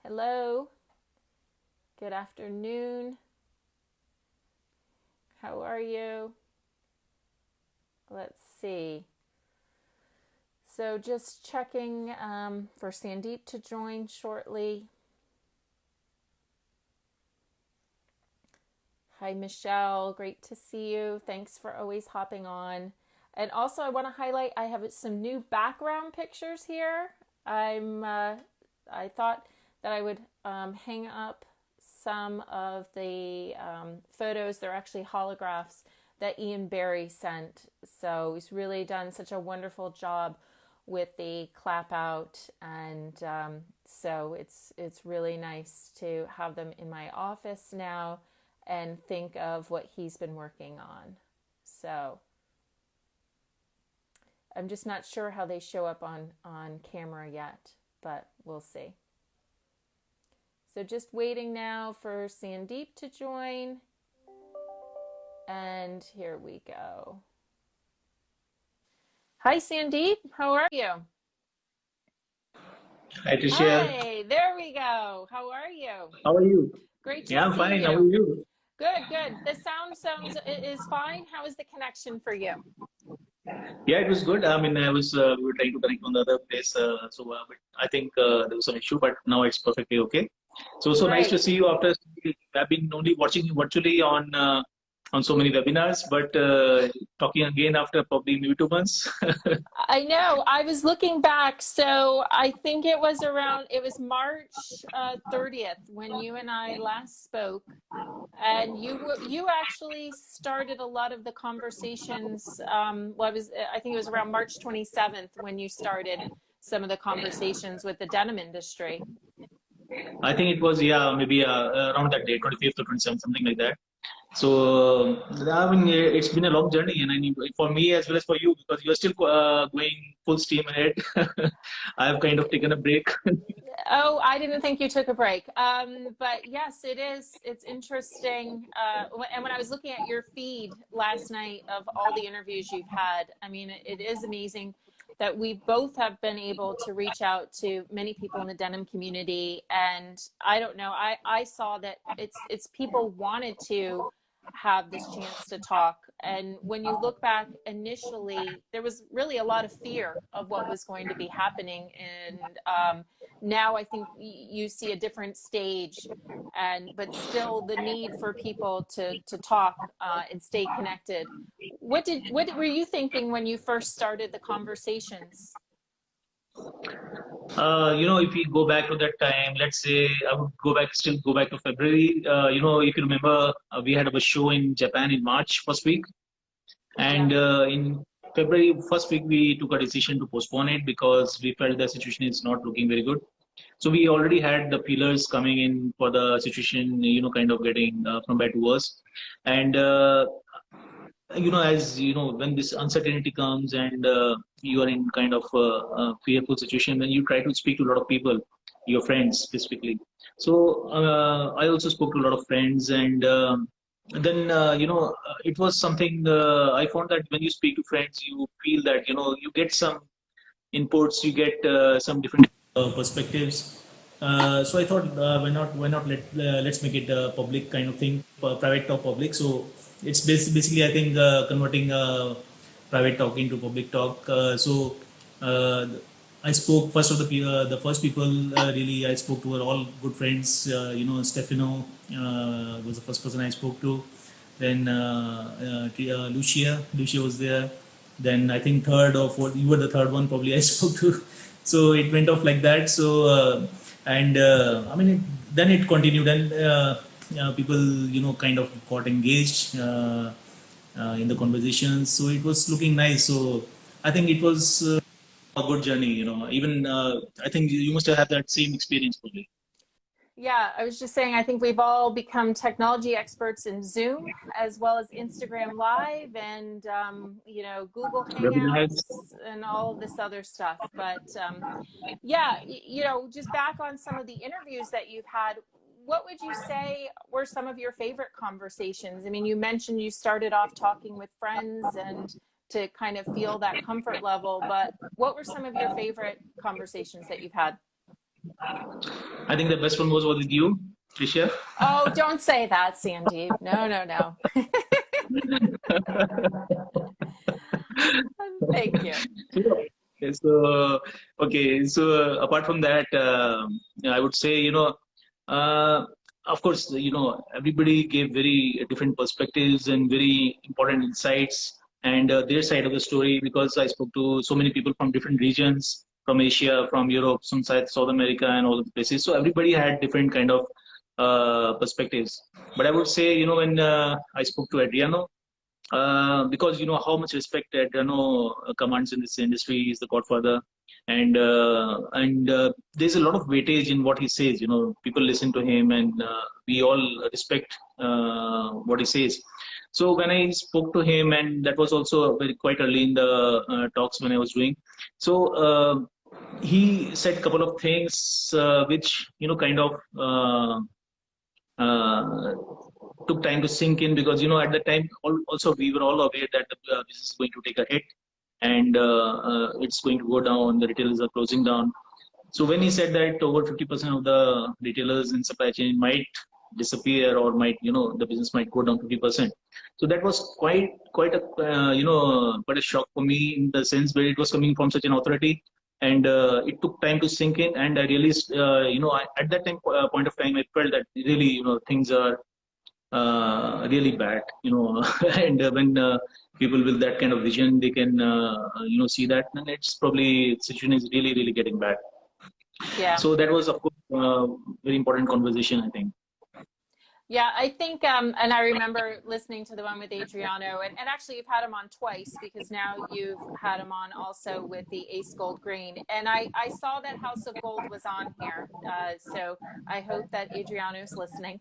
Hello, good afternoon. How are you? Let's see. So, just checking for Sandeep to join shortly. Hi, Michelle. Great to see you. Thanks for always hopping on. And also, I want to highlight I have some new background pictures here. I thought that I would hang up some of the photos. They're actually holographs that Ian Barry sent. So he's really done such a wonderful job with the clap out, and so it's really nice to have them in my office now and think of what he's been working on. So I'm just not sure how they show up on camera yet, but we'll see. So just waiting now for Sandeep to join. And here we go. Hi, Sandeep. How are you? Hi, Tricia. Hi, there we go. How are you? How are you? Great to Yeah, I'm see fine. How are you. you? Good, good. The sounds is fine. How is the connection for you? Yeah, it was good. I mean, we were trying to connect on the other place, but I think there was some issue, but now it's perfectly okay. So nice to Great. see you after. I've been only watching you virtually on so many webinars, but talking again after probably maybe 2 months. I know. I was looking back, so I think it was March 30th when you and I last spoke, and you actually started a lot of the conversations. Well, I think it was around March 27th when you started some of the conversations with the denim industry. I think it was maybe around that day, 25th or 27th, something like that. So, I mean, it's been a long journey, and I mean, for me as well as for you, because you're still going full steam ahead. I have kind of taken a break. Oh, I didn't think you took a break. But yes, it is. It's interesting. And when I was looking at your feed last night of all the interviews you've had, I mean, it is amazing that we both have been able to reach out to many people in the denim community. And I don't know, I saw that it's people wanted to have this chance to talk. And when you look back initially, there was really a lot of fear of what was going to be happening. And now I think you see a different stage, and but still the need for people to talk and stay connected. What were you thinking when you first started the conversations? If we go back to that time, let's say I would still go back to February. If you remember, we had a show in Japan in March first week, Yeah. and in February first week we took a decision to postpone it because we felt the situation is not looking very good. So we already had the feelers coming in for the situation, kind of getting from bad to worse, and as you know, when this uncertainty comes and you are in kind of a fearful situation, then you try to speak to a lot of people, your friends specifically. So I also spoke to a lot of friends, and then it was something I found that when you speak to friends, you feel that you get some inputs, you get some different perspectives. So I thought, why not let's make it a public kind of thing, private talk public. So it's basically I think converting private talk into public talk. Uh, I spoke first of the first people really I spoke to were all good friends. Stefano was the first person I spoke to. Then Lucia was there. Then I think third or fourth, you were the third one probably I spoke to. So it went off like that. So and I mean, then it continued, and people kind of got engaged in the conversations. So it was looking nice. So I think it was a good journey. Even I think you must have had that same experience probably. Yeah, I was just saying, I think we've all become technology experts in Zoom as well as Instagram Live and, Google Webinars. Hangouts and all of this other stuff. But yeah, just back on some of the interviews that you've had, what would you say were some of your favorite conversations? I mean, you mentioned you started off talking with friends and to kind of feel that comfort level, but what were some of your favorite conversations that you've had? I think the best one was with you, Tricia. Oh, don't say that, Sandeep. No, no, no. Thank you. So, okay. So apart from that, I would say, uh, of course, everybody gave very different perspectives and very important insights and their side of the story, because I spoke to so many people from different regions, from Asia, from Europe, some South America, and all of the places. So everybody had different kind of perspectives. But I would say, when I spoke to Adriano, because how much respect Adriano commands in this industry. He's the godfather, and there's a lot of weightage in what he says. People listen to him, and we all respect what he says. So when I spoke to him, and that was also very quite early in the talks when I was doing. So he said a couple of things which kind of. Uh, Took time to sink in, because at the time also we were all aware that the business is going to take a hit, and it's going to go down, the retailers are closing down. So when he said that over 50% of the retailers in supply chain might disappear, or might the business might go down 50%, so that was quite a quite a shock for me, in the sense where it was coming from such an authority. And it took time to sink in, and I really at that time point of time I felt that really things are really bad, and when people with that kind of vision, they can see that, and it's probably situation is really really getting bad. Yeah. So that was, of course, very important conversation, I think. Yeah, I think, and I remember listening to the one with Adriano, and actually you've had him on twice, because now you've had him on also with the Ace Gold Green. And I saw that House of Gold was on here. So I hope that Adriano's listening.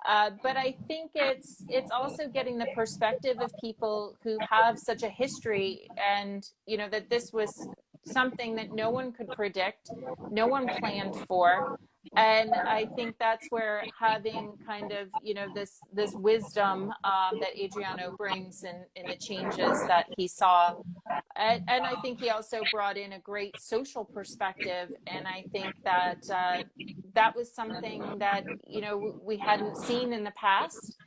But I think it's also getting the perspective of people who have such a history, and that this was something that no one could predict, no one planned for. And I think that's where having kind of this wisdom that Adriano brings in the changes that he saw, and I think he also brought in a great social perspective. And I think that that was something that we hadn't seen in the past,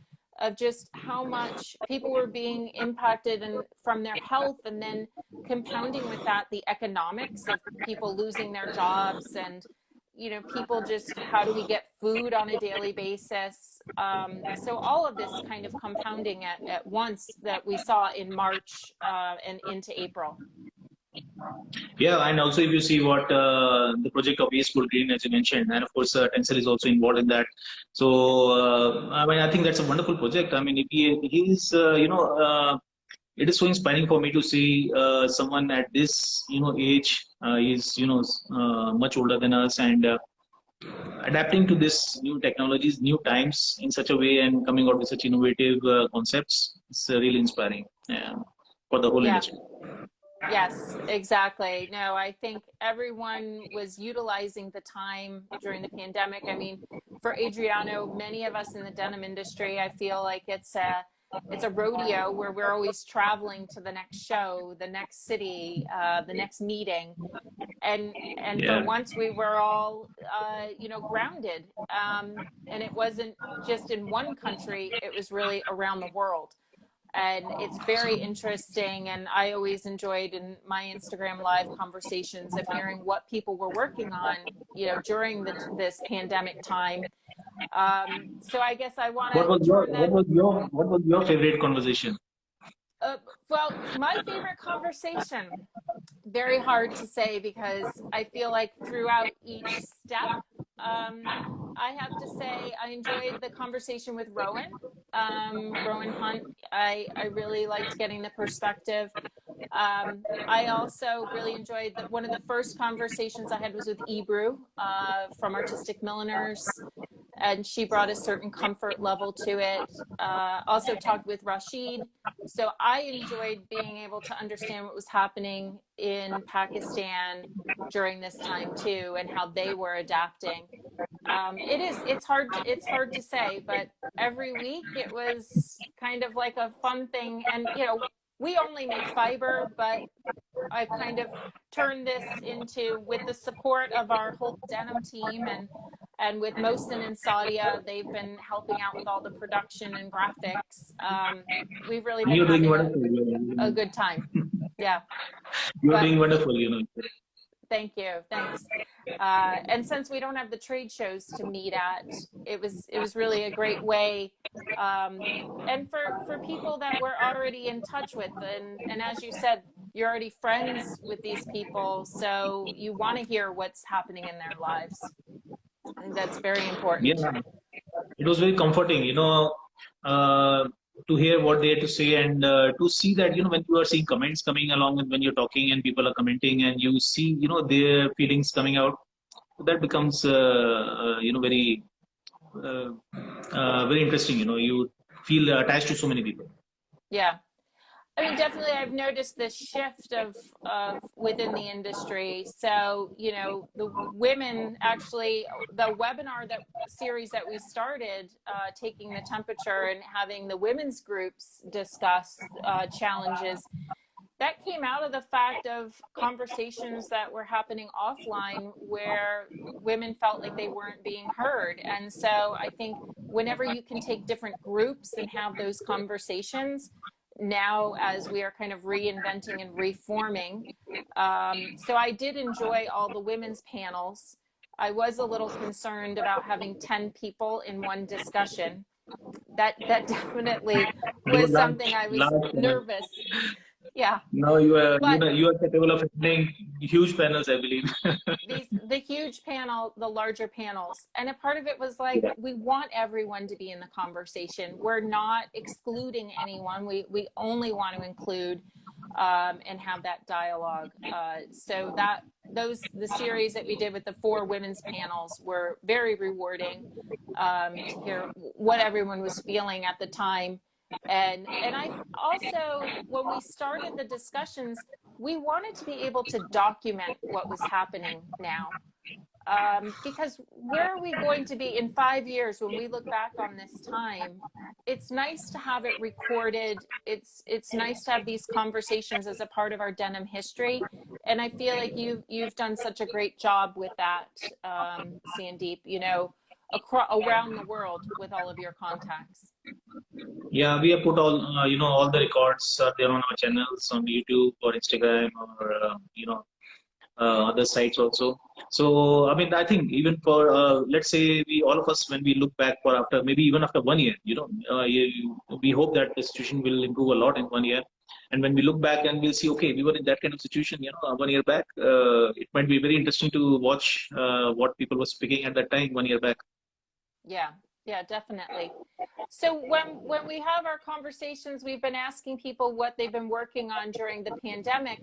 of just how much people were being impacted and from their health, and then compounding with that the economics of people losing their jobs, and people just, how do we get food on a daily basis? So all of this kind of compounding at once that we saw in March and into April. Yeah, and also if you see what the project of Ace Gold Green, as you mentioned, and of course Tencel is also involved in that. So I mean, I think that's a wonderful project. I mean, if he is, it is so inspiring for me to see someone at this age. He's much older than us, and adapting to this new technologies, new times in such a way, and coming out with such innovative concepts. It's really inspiring, for the whole Yeah. industry. Yes, exactly. No, I think everyone was utilizing the time during the pandemic. I mean, for Adriano, many of us in the denim industry, I feel like it's a rodeo where we're always traveling to the next show, the next city, the next meeting. And for Yeah. once we were all grounded. And it wasn't just in one country, it was really around the world. And it's very interesting, and I always enjoyed in my Instagram live conversations of hearing what people were working on during this pandemic time. So I guess I want What to was your turn that. what was your favorite conversation? Well, my favorite conversation, very hard to say, because I feel like throughout each step, I have to say I enjoyed the conversation with Rowan, Rowan Hunt. I really liked getting the perspective. I also really enjoyed one of the first conversations I had was with Ebru from Artistic Milliners, and she brought a certain comfort level to it. Also talked with Rashid. So I enjoyed being able to understand what was happening in Pakistan during this time too, and how they were adapting. It's hard to say, but every week it was kind of like a fun thing. And we only make fiber, but I've kind of turned this into, with the support of our whole denim team and with Mohsen and Sadia, they've been helping out with all the production and graphics. We've really been You're doing having wonderful. a good time. Yeah. You're But doing wonderful. thank you. Thanks. And since we don't have the trade shows to meet at, it was really a great way. And for people that we're already in touch with, and as you said, you're already friends with these people, so you want to hear what's happening in their lives. I think that's very important. Yeah, it was very comforting, to hear what they had to say, and to see that, when you are seeing comments coming along and when you're talking and people are commenting and you see, their feelings coming out, that becomes, uh, very interesting. You feel attached to so many people. Yeah. I mean, definitely, I've noticed this shift of within the industry. So, the women actually, the webinar that series that we started, taking the temperature and having the women's groups discuss challenges, that came out of the fact of conversations that were happening offline where women felt like they weren't being heard. And so I think whenever you can take different groups and have those conversations, now as we are kind of reinventing and reforming. So I did enjoy all the women's panels. I was a little concerned about having 10 people in one discussion. That definitely They were was something I was large panels. nervous. Yeah. Now But you are capable of handling huge panels, I believe. the huge panel, the larger panels, and a part of it was like, Yeah. we want everyone to be in the conversation. We're not excluding anyone. We only want to include and have that dialogue. So the series that we did with the 4 women's panels were very rewarding, to hear what everyone was feeling at the time. And I also, when we started the discussions, we wanted to be able to document what was happening now. Because where are we going to be in 5 years when we look back on this time? It's nice to have it recorded. It's nice to have these conversations as a part of our denim history. And I feel like you've done such a great job with that, Sandeep, around the world with all of your contacts. Yeah, we have put all the records are there on our channels on YouTube or Instagram or, other sites also. So, I mean, I think even for, let's say all of us, when we look back for after, maybe even after 1 year, we hope that the situation will improve a lot in 1 year. And when we look back and we'll see, okay, we were in that kind of situation, 1 year back, it might be very interesting to watch what people were speaking at that time 1 year back. Yeah, definitely. So when we have our conversations, we've been asking people what they've been working on during the pandemic.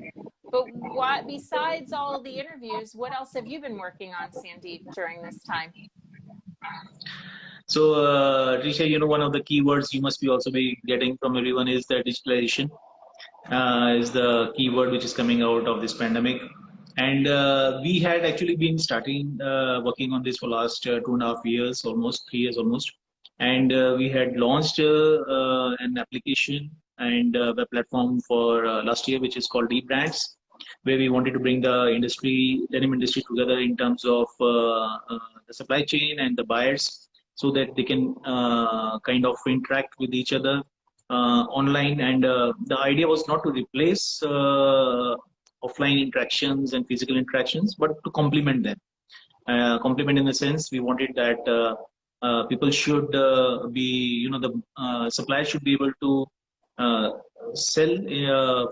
But what, besides all of the interviews, what else have you been working on, Sandeep, during this time? So, Tricia, one of the keywords you must be also be getting from everyone is the digitalization. Is the keyword which is coming out of this pandemic. And we had actually been starting working on this for last 2.5 years, almost 3 years almost. And we had launched an application and web platform for last year, which is called Brands, where we wanted to bring the denim industry together in terms of the supply chain and the buyers, so that they can kind of interact with each other online. And the idea was not to replace offline interactions and physical interactions, but to complement them. Complement in the sense, we wanted that people should the suppliers should be able to sell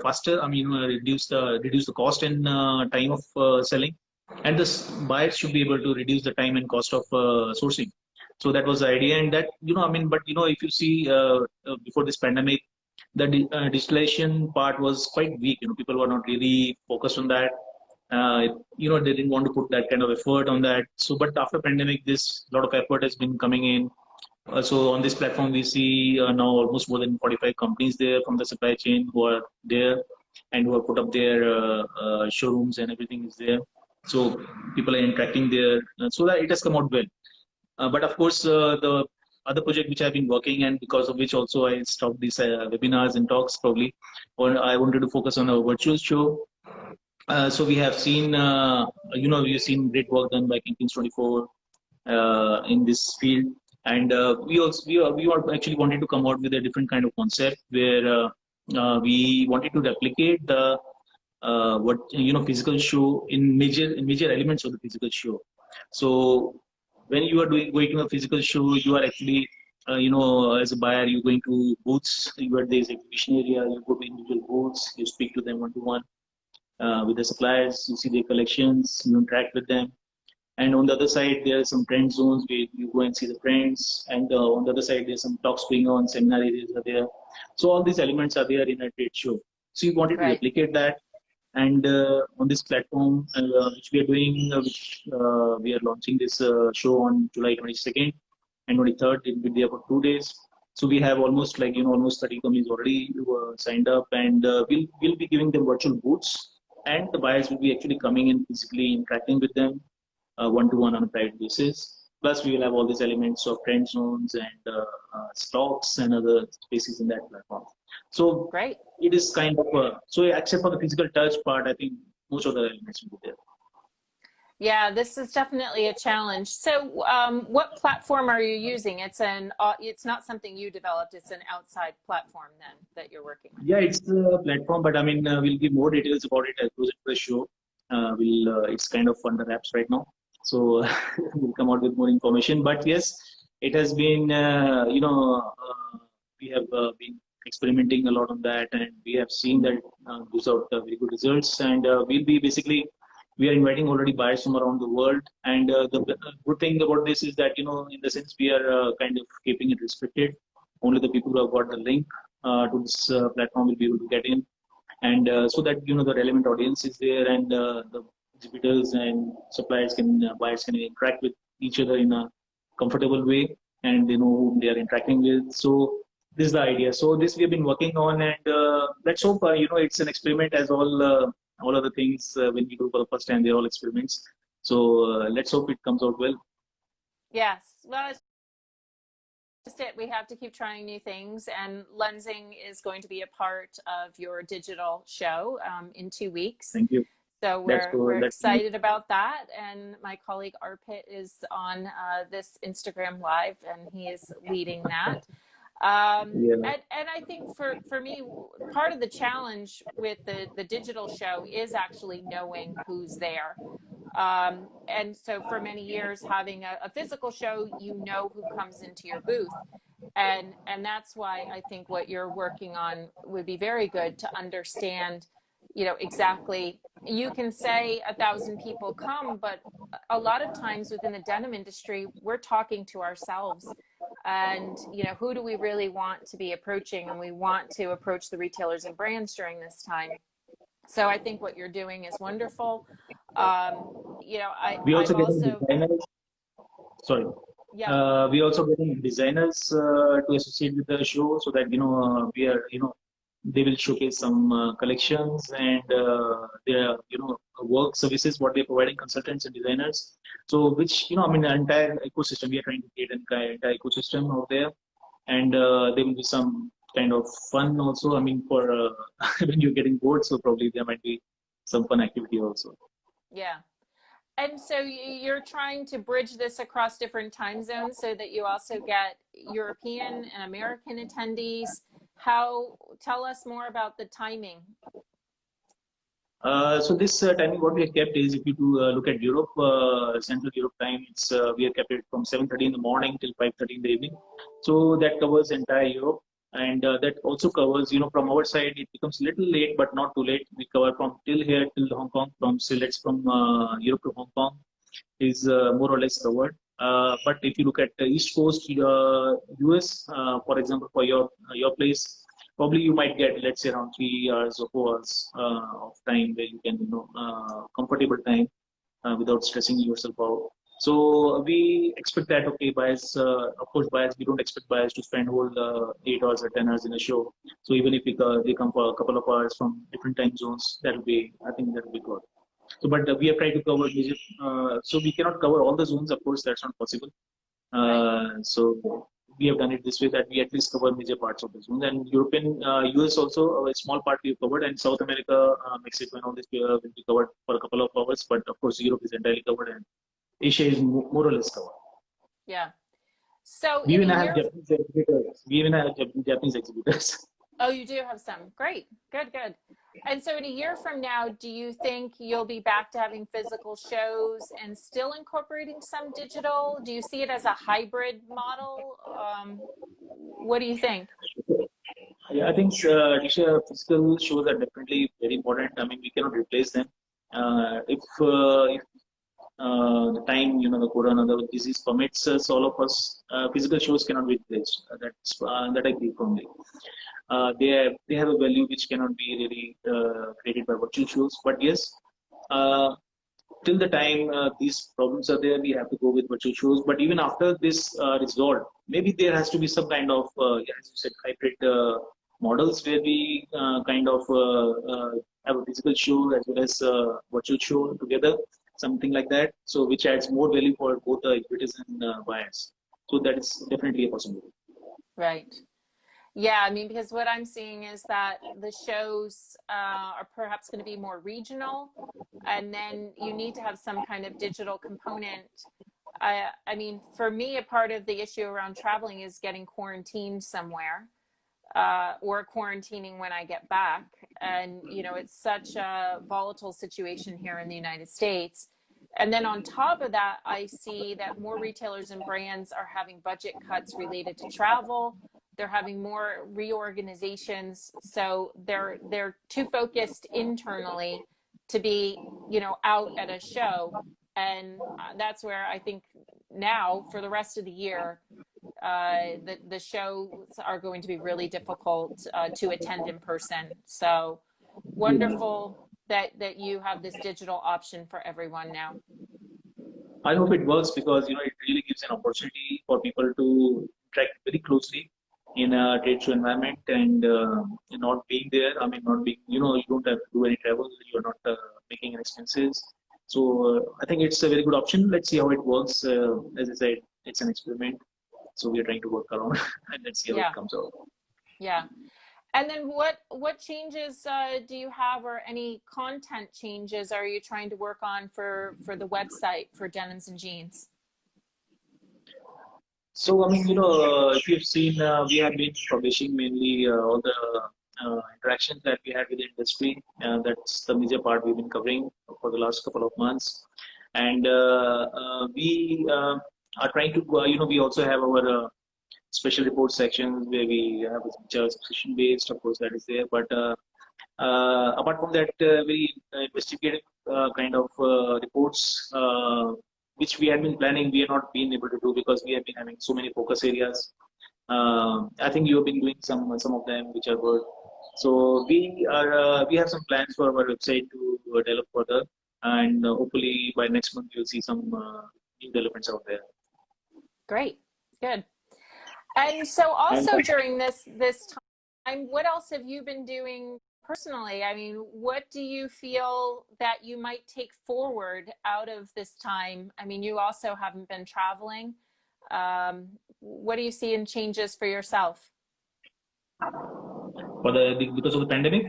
faster. I mean, reduce the cost and time of selling, and the buyers should be able to reduce the time and cost of sourcing. So that was the idea. And that, but if you see before this pandemic, the digitalization part was quite weak. People were not really focused on that. They didn't want to put that kind of effort on that. So, but after pandemic, this lot of effort has been coming in. So on this platform, we see now almost more than 45 companies there from the supply chain who are there and who have put up their showrooms, and everything is there. So people are interacting there. So that it has come out well. But of course, the other project which I've been working, and because of which also I stopped these webinars and talks probably, or I wanted to focus on a virtual show. So we have seen, we've seen great work done by Kings 24 in this field, and we were actually wanted to come out with a different kind of concept where we wanted to replicate the what physical show in major elements of the physical show. So when you are going to a physical show, you are actually as a buyer, you're going to booths. You are there's exhibition area. You go to individual booths. You speak to them one to one with the suppliers. You see their collections. You interact with them. And on the other side, there are some trend zones where you go and see the trends. And on the other side, there's some talks going on, seminar areas are there. So all these elements are there in a trade show. So we wanted to Right. replicate that. And on this platform, which we are doing, we are launching this show on July 22nd and 23rd. It will be there for 2 days. So we have almost almost 30 companies already signed up, and we'll be giving them virtual booths, and the buyers will be actually coming in physically interacting with them one to one on a private basis. Plus, we will have all these elements of trend zones and stocks and other spaces in that platform. So Great. it is kind of so except for the physical touch part, I think most of the elements will be there. Yeah, this is definitely a challenge. So, what platform are you using? It's not something you developed. It's an outside platform then that you're working with. Yeah, it's a platform, but I mean, we'll give more details about it as closer to the show. It's kind of under wraps right now, so we'll come out with more information. But yes, it has been, we have been experimenting a lot on that, and we have seen that gives out very good results. And we'll be basically, we are inviting already buyers from around the world. And the good thing about this is that, in the sense we are kind of keeping it restricted. Only the people who have got the link to this platform will be able to get in, and so that the relevant audience is there, and the exhibitors and suppliers buyers can interact with each other in a comfortable way, and they know whom they are interacting with. So this is the idea. So this we have been working on, and let's hope it's an experiment, as all other things when we do for the first time, they're all experiments. So let's hope it comes out well. Yes. Well, it's just it. We have to keep trying new things, and lensing is going to be a part of your digital show in 2 weeks. Thank you. So That's we're good. That's nice. excited about that. And my colleague Arpit is on this Instagram live, and he is leading that. Yeah. And I think for me, part of the challenge with the digital show is actually knowing who's there. And so for many years, having a physical show, you know who comes into your booth. And that's why I think what you're working on would be very good to understand, exactly. You can say 1,000 people come, but a lot of times within the denim industry, we're talking to ourselves. And who do we really want to be approaching? And we want to approach the retailers and brands during this time. So I think what you're doing is wonderful. We also I've getting also, designers. Sorry. yeah. We also getting designers to associate with the show, so that we are they will showcase some collections, and their work services what they're providing, consultants and designers. So which I mean, the entire ecosystem, we are trying to create an entire ecosystem out there, and there will be some kind of fun also. I mean, for when you're getting bored, so probably there might be some fun activity also. Yeah. And so you're trying to bridge this across different time zones so that you also get European and American attendees. Tell us more about the timing. So this timing, what we have kept is, if you do look at Europe, Central Europe time, it's we have kept it from 7:30 in the morning till 5:30 in the evening. So that covers entire Europe, and that also covers, from our side, it becomes a little late, but not too late. We cover from till here till Hong Kong, from let's from Europe to Hong Kong is more or less covered. But if you look at the East Coast, US, for example, for your place, probably you might get, let's say, around 3 hours or 4 hours of time where you can, comfortable time without stressing yourself out. So we expect that, okay, buyers, of course, buyers, we don't expect buyers to spend whole 8 hours or 10 hours in a show. So even if they come for a couple of hours from different time zones, I think that will be good. So, but we have tried to cover major, so we cannot cover all the zones, of course, that's not possible. Right. So we have done it this way that we at least cover major parts of the zone. And European, US also a small part we've covered, and South America, Mexico, and all this will be covered for a couple of hours. But of course, Europe is entirely covered, and Asia is more or less covered. Yeah. So We in even a have year, Japanese exhibitors. We even have Japanese exhibitors. oh, you do have some. Great. Good, good. And so in a year from now, do you think you'll be back to having physical shows and still incorporating some digital? Do you see it as a hybrid model? What do you think? Yeah, I think physical shows are definitely very important. I mean, we cannot replace them. If the time, the corona, the disease permits us, all of us, physical shows cannot be replaced. That I agree firmly. They have a value which cannot be really created by virtual shows. But yes, uh, till the time these problems are there, we have to go with virtual shows. But even after this resolved, maybe there has to be some kind of, as you said, hybrid models where we kind of have a physical show as well as virtual show together, something like that. So which adds more value for both the exhibitors and buyers. So that is definitely a possibility. Right. Yeah, I mean, because what I'm seeing is that the shows are perhaps going to be more regional, and then you need to have some kind of digital component. I mean, for me, a part of the issue around traveling is getting quarantined somewhere, or quarantining when I get back. And, it's such a volatile situation here in the United States. And then on top of that, I see that more retailers and brands are having budget cuts related to travel. They're having more reorganizations. So they're too focused internally to be, out at a show. And that's where I think now for the rest of the year, the shows are going to be really difficult to attend in person. So wonderful that you have this digital option for everyone now. I hope it works because it really gives an opportunity for people to interact very closely in a trade show environment, and not being there. I mean, not being, you don't have to do any travel. You are not making any expenses. So I think it's a very good option. Let's see how it works. As I said, it's an experiment, so we are trying to work around and let's see how Yeah, it comes out. yeah. And then what changes do you have, or any content changes are you trying to work on for the website for Denims and Jeans? So, I mean, if you've seen, we have been publishing mainly all the interactions that we had with the industry. That's the major part we've been covering for the last couple of months. And we are trying to, we also have our special report sections where we have which are subscription based, of course, that is there. But apart from that, very investigative kind of reports, which we have been planning, we have not been able to do because we have been having so many focus areas. I think you have been doing some of them, which are good. So we have some plans for our website to develop further, and hopefully by next month you'll see some new developments out there. Great, good. And so And also during this time, what else have you been doing personally? I mean, what do you feel that you might take forward out of this time? I mean, you also haven't been traveling. What do you see in changes for yourself? because of the pandemic.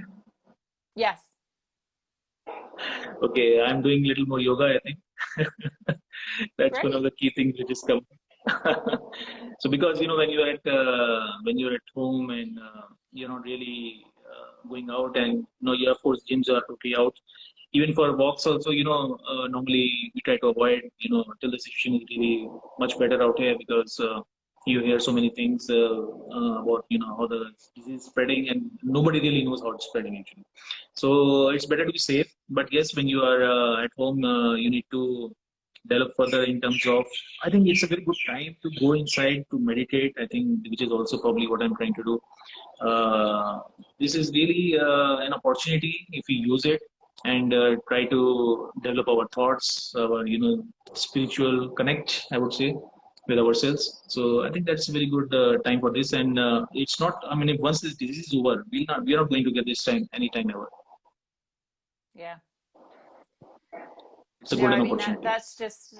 Yes. Okay, I'm doing a little more yoga, I think. That's one of Great. the key things which is coming. So because when you're at home and you're not really going out, and of course gyms are totally out. Even for walks also, normally we try to avoid, till the situation is really much better out here, because you hear so many things about how the disease is spreading, and nobody really knows how it's spreading actually. So it's better to be safe. But yes, when you are at home, you need to develop further in terms of, I think it's a very good time to go inside to meditate, I think, which is also probably what I'm trying to do. This is really an opportunity if we use it, and try to develop our thoughts, our spiritual connect, I would say, with ourselves. So I think that's a very good time for this. And it's not, I mean, if once this disease is over, we're not going to get this time anytime ever. Yeah. It's a No, golden I mean opportunity. that's just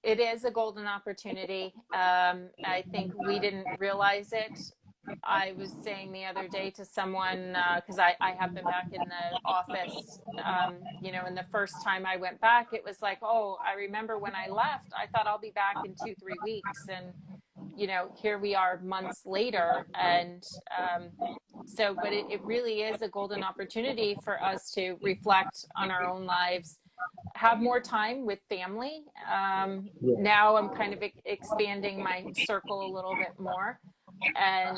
It is a golden opportunity. I think we didn't realize it. I was saying the other day to someone, because I have been back in the office, and the first time I went back, it was like, oh, I remember when I left, I thought I'll be back in 2, 3 weeks. And, here we are months later. And but it really is a golden opportunity for us to reflect on our own lives, have more time with family. Yeah. Now I'm kind of expanding my circle a little bit more. And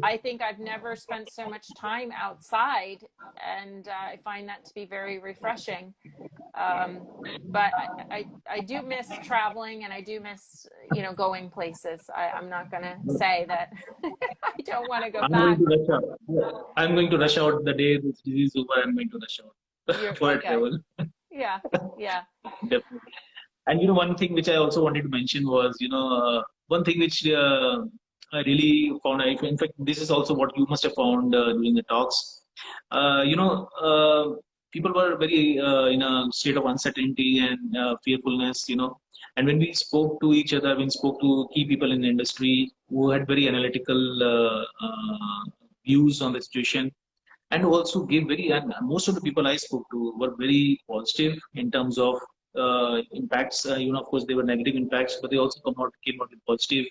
I think I've never spent so much time outside, and I find that to be very refreshing. But I do miss traveling, and I do miss, going places. I'm not going to say that I don't want to go I'm going back. to rush out. I'm going to rush out the day this disease is over. I'm going to rush out You're for a okay. travel. Yeah. Yeah. Definitely. And one thing which I also wanted to mention was, one thing which I really found. In fact, this is also what you must have found during the talks. People were very in a state of uncertainty and fearfulness. And when we spoke to each other, when we spoke to key people in the industry who had very analytical views on the situation, and also give very, and most of the people I spoke to were very positive in terms of impacts. Of course, there were negative impacts, but they also came out with positive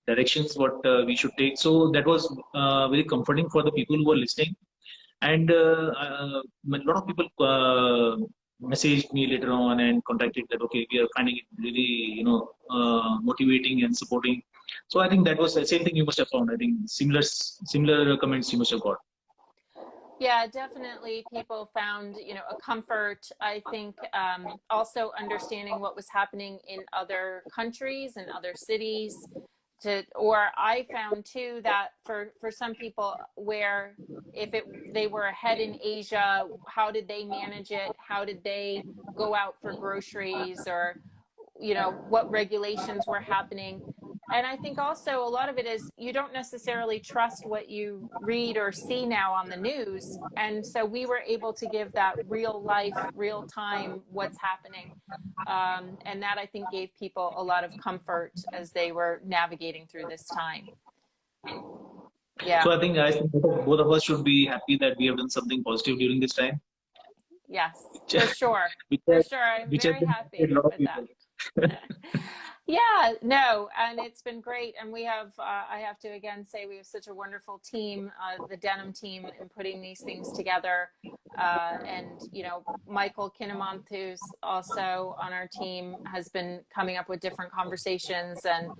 directions what we should take. So that was very comforting for the people who were listening. And a lot of people messaged me later on and contacted that, okay, we are finding it really, motivating and supporting. So I think that was the same thing you must have found. I think similar comments you must have got. Yeah, definitely people found, a comfort. I think also understanding what was happening in other countries and other cities. Or I found too that for some people, where if they were ahead in Asia, how did they manage it? How did they go out for groceries? Or what regulations were happening. And I think also a lot of it is you don't necessarily trust what you read or see now on the news. And so we were able to give that real life, real time, what's happening. And that I think gave people a lot of comfort as they were navigating through this time. So Yeah. I think both of us should be happy that we have done something positive during this time, Yes, which, for sure. which, For sure. I'm which has very benefited happy a lot of with that. people. Yeah, no, and it's been great. And we have, I have to again say, we have such a wonderful team, the Denim team, in putting these things together. And, Michael Kinnemont, who's also on our team, has been coming up with different conversations and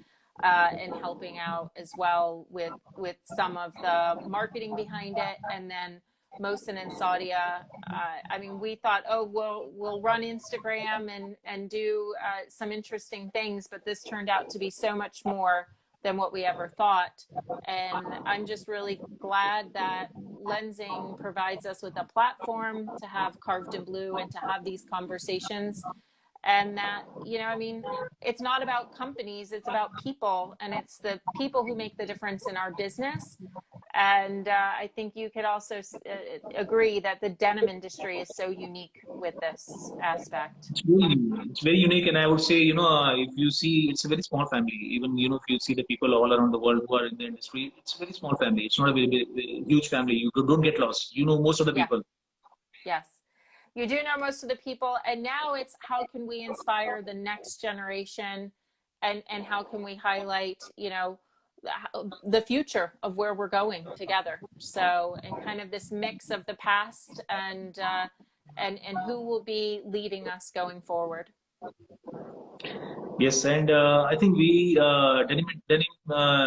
helping out as well with some of the marketing behind it. And then Mohsen and Saudia, I mean, we thought, oh, we'll run Instagram and do some interesting things, but this turned out to be so much more than what we ever thought. And I'm just really glad that Lensing provides us with a platform to have Carved in Blue and to have these conversations. And that, I mean, it's not about companies, it's about people, and it's the people who make the difference in our business. And I think you could also agree that the denim industry is so unique with this aspect. It's very unique, and I would say, if you see, it's a very small family. Even if you see the people all around the world who are in the industry, it's a very small family. It's not a very huge family. You don't get lost. You know most of the Yeah, people. yes. You do know most of the people. And now it's how can we inspire the next generation, and how can we highlight, the future of where we're going together. So, and kind of this mix of the past and who will be leading us going forward. Yes, and I think denim,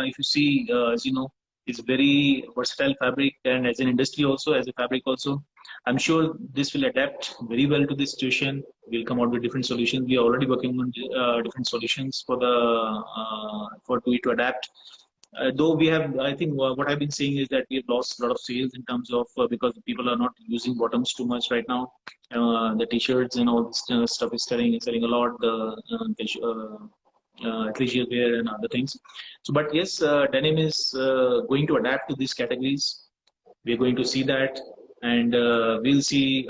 if you see, as you know, is very versatile fabric, and as an industry also, as a fabric also, I'm sure this will adapt very well to this situation. We'll come out with different solutions. We are already working on different solutions for it to adapt. Though we have, I think what I've been seeing is that we have lost a lot of sales in terms of because people are not using bottoms too much right now. The t-shirts and all this stuff is selling a lot. Athleisure wear and other things. So, but yes, denim is going to adapt to these categories. We're going to see that, and we'll see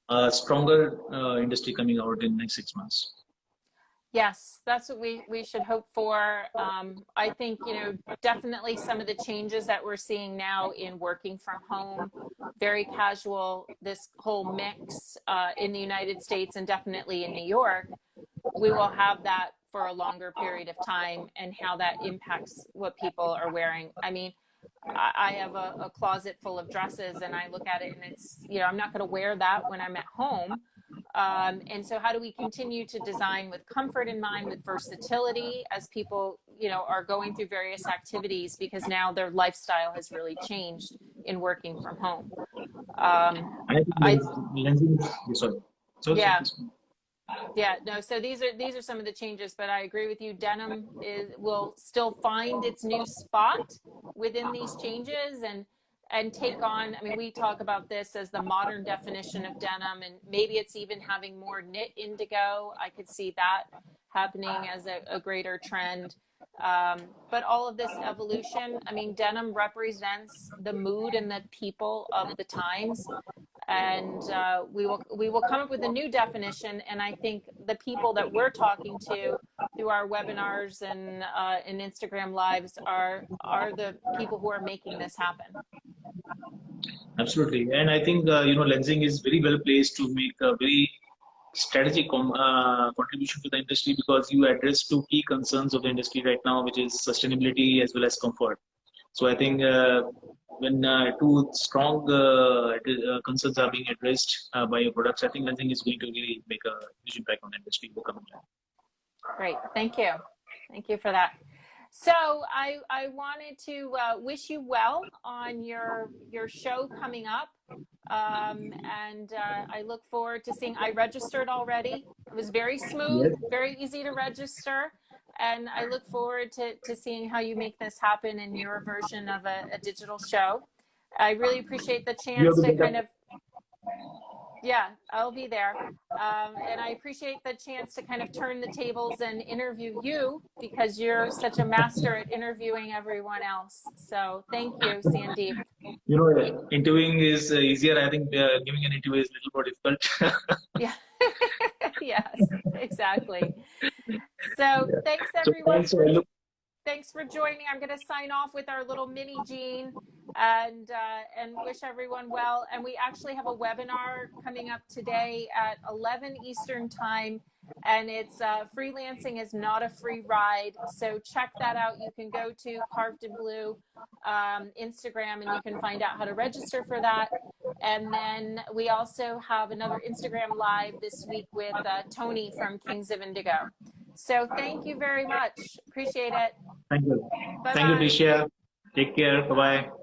a stronger industry coming out in the next 6 months. Yes, that's what we should hope for. I think, definitely some of the changes that we're seeing now in working from home, very casual, this whole mix in the United States and definitely in New York, we will have that for a longer period of time and how that impacts what people are wearing. I mean, I have a closet full of dresses and I look at it and it's, I'm not going to wear that when I'm at home. And so how do we continue to design with comfort in mind, with versatility as people, are going through various activities because now their lifestyle has really changed in working from home. And I think I, lensing, sorry. So, yeah, yeah, no, so these are some of the changes, but I agree with you. Denim will still find its new spot within these changes and take on, I mean, we talk about this as the modern definition of denim, and maybe it's even having more knit indigo. I could see that happening as a greater trend. But all of this evolution, I mean, denim represents the mood and the people of the times, and we will come up with a new definition. And I think the people that we're talking to through our webinars and Instagram lives are the people who are making this happen. absolutely. And I think, lensing is very well placed to make a very strategic contribution to the industry, because you address two key concerns of the industry right now, which is sustainability as well as comfort. So I think when two strong concerns are being addressed by your products, I think lensing is going to really make a huge impact on the industry in the coming time. Great, thank you for that. So I wanted to wish you well on your show coming up, and I look forward to seeing. I registered already. It was very smooth, Yes. very easy to register, and I look forward to seeing how you make this happen in your version of a digital show. I really appreciate the You have chance to to make kind up. of, yeah, I'll be there. And I appreciate the chance to kind of turn the tables and interview you, because you're such a master at interviewing everyone else. So thank you, Sandeep. Interviewing is easier. I think giving an interview is a little more difficult. Yeah. Yes, exactly. So Yeah. thanks So everyone thanks. So I look. thanks for joining. I'm going to sign off with our little mini Jean and wish everyone well. And we actually have a webinar coming up today at 11 Eastern time, and it's freelancing is not a free ride. So check that out. You can go to Carved in Blue Instagram and you can find out how to register for that. And then we also have another Instagram live this week with Tony from Kings of Indigo. So thank you very much. Appreciate it. Thank you. Thank you, Bye-bye. Tricia. Take care. Bye bye.